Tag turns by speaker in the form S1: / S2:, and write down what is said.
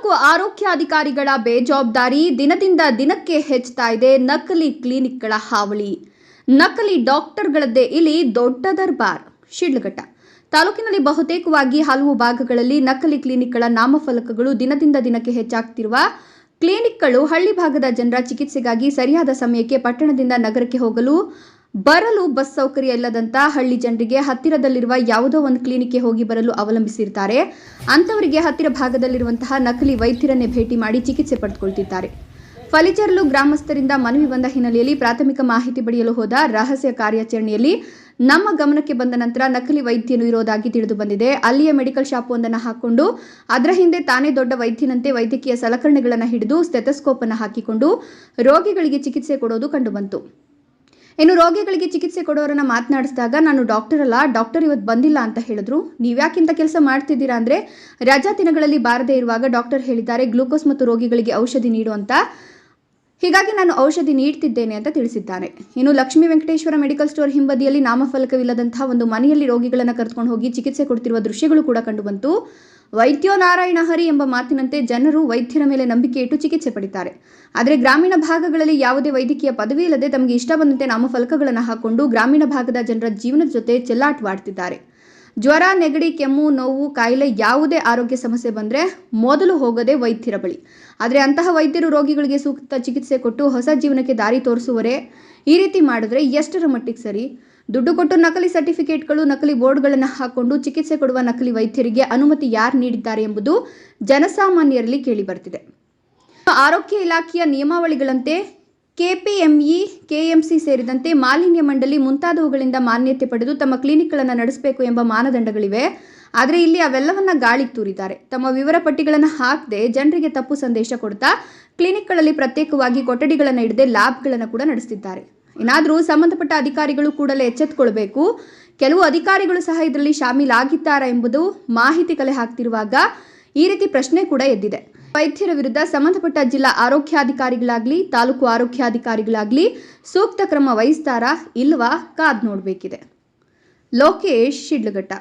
S1: ತಾಲೂಕು ಆರೋಗ್ಯಾಧಿಕಾರಿಗಳ ಬೇಜವಾಬ್ದಾರಿ ದಿನದಿಂದ ದಿನಕ್ಕೆ ಹೆಚ್ಚುತ್ತಾ ಇದೆ. ನಕಲಿ ಕ್ಲಿನಿಕ್ಗಳ ಹಾವಳಿ, ನಕಲಿ ಡಾಕ್ಟರ್ಗಳದ್ದೇ ಇಲ್ಲಿ ದೊಡ್ಡ ದರ್ಬಾರ್. ಶಿಡ್ಲಘಟ್ಟ ತಾಲೂಕಿನಲ್ಲಿ ಬಹುತೇಕವಾಗಿ ಹಲವು ಭಾಗಗಳಲ್ಲಿ ನಕಲಿ ಕ್ಲಿನಿಕ್ಗಳ ನಾಮಫಲಕಗಳು ದಿನದಿಂದ ದಿನಕ್ಕೆ ಹೆಚ್ಚಾಗ್ತಿರುವ ಕ್ಲಿನಿಕ್ಗಳು ಹಳ್ಳಿ ಭಾಗದ ಜನರ ಚಿಕಿತ್ಸೆಗಾಗಿ ಸರಿಯಾದ ಸಮಯಕ್ಕೆ ಪಟ್ಟಣದಿಂದ ನಗರಕ್ಕೆ ಹೋಗಲು ಬರಲು ಬಸ್ ಸೌಕರ್ಯ ಇಲ್ಲದಂತ ಹಳ್ಳಿ ಜನರಿಗೆ ಹತ್ತಿರದಲ್ಲಿರುವ ಯಾವುದೋ ಒಂದು ಕ್ಲಿನಿಕ್ಗೆ ಹೋಗಿ ಬರಲು ಅವಲಂಬಿಸಿರ್ತಾರೆ. ಅಂತವರಿಗೆ ಹತ್ತಿರ ಭಾಗದಲ್ಲಿರುವಂತಹ ನಕಲಿ ವೈದ್ಯರನ್ನೇ ಭೇಟಿ ಮಾಡಿ ಚಿಕಿತ್ಸೆ ಪಡೆದುಕೊಳ್ತಿದ್ದಾರೆ. ಫಲಿಚರಲು ಗ್ರಾಮಸ್ಥರಿಂದ ಮನವಿ ಬಂದ ಹಿನ್ನೆಲೆಯಲ್ಲಿ ಪ್ರಾಥಮಿಕ ಮಾಹಿತಿ ಪಡೆಯಲು ಹೋದ ರಹಸ್ಯ ಕಾರ್ಯಾಚರಣೆಯಲ್ಲಿ ನಮ್ಮ ಗಮನಕ್ಕೆ ಬಂದ ನಂತರ ನಕಲಿ ವೈದ್ಯನು ಇರೋದಾಗಿ ತಿಳಿದು ಬಂದಿದೆ. ಅಲ್ಲಿಯ ಮೆಡಿಕಲ್ ಶಾಪ್ ಒಂದನ್ನು ಹಾಕೊಂಡು ಅದರ ಹಿಂದೆ ತಾನೇ ದೊಡ್ಡ ವೈದ್ಯನಂತೆ ವೈದ್ಯಕೀಯ ಸಲಕರಣೆಗಳನ್ನು ಹಿಡಿದು ಸ್ಟೆಥೋಸ್ಕೋಪ್ ಅನ್ನು ಹಾಕಿಕೊಂಡು ರೋಗಿಗಳಿಗೆ ಚಿಕಿತ್ಸೆ ಕೊಡೋದು ಕಂಡುಬಂತು. ಇನ್ನು ರೋಗಿಗಳಿಗೆ ಚಿಕಿತ್ಸೆ ಕೊಡೋರನ್ನ ಮಾತನಾಡಿಸಿದಾಗ, ನಾನು ಡಾಕ್ಟರ್ ಅಲ್ಲ, ಡಾಕ್ಟರ್ ಇವತ್ತು ಬಂದಿಲ್ಲ ಅಂತ ಹೇಳಿದ್ರು. ನೀವ್ಯಾಕಿಂತ ಕೆಲಸ ಮಾಡ್ತಿದ್ದೀರಾ ಅಂದರೆ, ರಜಾ ದಿನಗಳಲ್ಲಿ ಬಾರದೇ ಇರುವಾಗ ಡಾಕ್ಟರ್ ಹೇಳಿದ್ದಾರೆ ಗ್ಲೂಕೋಸ್ ಮತ್ತು ರೋಗಿಗಳಿಗೆ ಔಷಧಿ ನೀಡು ಅಂತ, ಹೀಗಾಗಿ ನಾನು ಔಷಧಿ ನೀಡ್ತಿದ್ದೇನೆ ಅಂತ ತಿಳಿಸಿದ್ದಾನೆ. ಇನ್ನು ಲಕ್ಷ್ಮೀ ವೆಂಕಟೇಶ್ವರ ಮೆಡಿಕಲ್ ಸ್ಟೋರ್ ಹಿಂಬದಿಯಲ್ಲಿ ನಾಮಫಲಕವಿಲ್ಲದಂತಹ ಒಂದು ಮನೆಯಲ್ಲಿ ರೋಗಿಗಳನ್ನು ಕರೆದುಕೊಂಡು ಹೋಗಿ ಚಿಕಿತ್ಸೆ ಕೊಡ್ತಿರುವ ದೃಶ್ಯಗಳು ಕೂಡ ಕಂಡುಬಂತು. ವೈದ್ಯೋ ನಾರಾಯಣ ಹರಿ ಎಂಬ ಮಾತಿನಂತೆ ಜನರು ವೈದ್ಯರ ಮೇಲೆ ನಂಬಿಕೆ ಇಟ್ಟು ಚಿಕಿತ್ಸೆ ಪಡಿತಾರೆ. ಆದರೆ ಗ್ರಾಮೀಣ ಭಾಗಗಳಲ್ಲಿ ಯಾವುದೇ ವೈದ್ಯಕೀಯ ಪದವಿ ಇಲ್ಲದೆ ತಮಗೆ ಇಷ್ಟ ಬಂದಂತೆ ನಾಮಫಲಕಗಳನ್ನು ಹಾಕೊಂಡು ಗ್ರಾಮೀಣ ಭಾಗದ ಜನರ ಜೀವನದ ಜೊತೆ ಚೆಲ್ಲಾಟವಾಡ್ತಿದ್ದಾರೆ. ಜ್ವರ, ನೆಗಡಿ, ಕೆಮ್ಮು, ನೋವು, ಕಾಯಿಲೆ ಯಾವುದೇ ಆರೋಗ್ಯ ಸಮಸ್ಯೆ ಬಂದರೆ ಮೊದಲು ಹೋಗೋದೇ ವೈದ್ಯರ ಬಳಿ. ಆದರೆ ಅಂತಹ ವೈದ್ಯರು ರೋಗಿಗಳಿಗೆ ಸೂಕ್ತ ಚಿಕಿತ್ಸೆ ಕೊಟ್ಟು ಹೊಸ ಜೀವನಕ್ಕೆ ದಾರಿ ತೋರಿಸುವರೇ ಈ ರೀತಿ ಮಾಡಿದ್ರೆ ಎಷ್ಟರ ಮಟ್ಟಿಗೆ ಸರಿ? ದುಡ್ಡು ಕೊಟ್ಟು ನಕಲಿ ಸರ್ಟಿಫಿಕೇಟ್ಗಳು, ನಕಲಿ ಬೋರ್ಡ್ಗಳನ್ನು ಹಾಕೊಂಡು ಚಿಕಿತ್ಸೆ ಕೊಡುವ ನಕಲಿ ವೈದ್ಯರಿಗೆ ಅನುಮತಿ ಯಾರು ನೀಡಿದ್ದಾರೆ ಎಂಬುದು ಜನಸಾಮಾನ್ಯರಲ್ಲಿ ಕೇಳಿ ಬರ್ತಿದೆ. ಆರೋಗ್ಯ ಇಲಾಖೆಯ ನಿಯಮಾವಳಿಗಳಂತೆ ಕೆಪಿಎಂಇ, ಕೆಎಂಸಿ ಸೇರಿದಂತೆ ಮಾಲಿನ್ಯ ಮಂಡಳಿ ಮುಂತಾದವುಗಳಿಂದ ಮಾನ್ಯತೆ ಪಡೆದು ತಮ್ಮ ಕ್ಲಿನಿಕ್ಗಳನ್ನು ನಡೆಸಬೇಕು ಎಂಬ ಮಾನದಂಡಗಳಿವೆ. ಆದರೆ ಇಲ್ಲಿ ಅವೆಲ್ಲವನ್ನ ಗಾಳಿಗೆ ತೂರಿದ್ದಾರೆ. ತಮ್ಮ ವಿವರ ಪಟ್ಟಿಗಳನ್ನು ಹಾಕದೆ ಜನರಿಗೆ ತಪ್ಪು ಸಂದೇಶ ಕೊಡ್ತಾ ಕ್ಲಿನಿಕ್ಗಳಲ್ಲಿ ಪ್ರತ್ಯೇಕವಾಗಿ ಕೊಠಡಿಗಳನ್ನು ಇಡದೆ ಲ್ಯಾಬ್ಗಳನ್ನು ಕೂಡ ನಡೆಸುತ್ತಿದ್ದಾರೆ. ಏನಾದರೂ ಸಂಬಂಧಪಟ್ಟ ಅಧಿಕಾರಿಗಳು ಕೂಡಲೇ ಎಚ್ಚೆತ್ತುಕೊಳ್ಬೇಕು. ಕೆಲವು ಅಧಿಕಾರಿಗಳು ಸಹ ಇದರಲ್ಲಿ ಶಾಮೀಲಾಗಿದ್ದಾರಾ ಎಂಬುದು ಮಾಹಿತಿ ಕಲೆ ಹಾಕ್ತಿರುವಾಗ ಈ ರೀತಿ ಪ್ರಶ್ನೆ ಕೂಡ ಎದ್ದಿದೆ. ವೈದ್ಯರ ವಿರುದ್ಧ ಸಂಬಂಧಪಟ್ಟ ಜಿಲ್ಲಾ ಆರೋಗ್ಯಾಧಿಕಾರಿಗಳಾಗಲಿ, ತಾಲೂಕು ಆರೋಗ್ಯಾಧಿಕಾರಿಗಳಾಗಲಿ ಸೂಕ್ತ ಕ್ರಮ ವಹಿಸ್ತಾರಾ ಇಲ್ವಾ ಕಾದ್ ನೋಡಬೇಕಿದೆ. ಲೋಕೇಶ್, ಶಿಡ್ಲಘಟ್ಟ.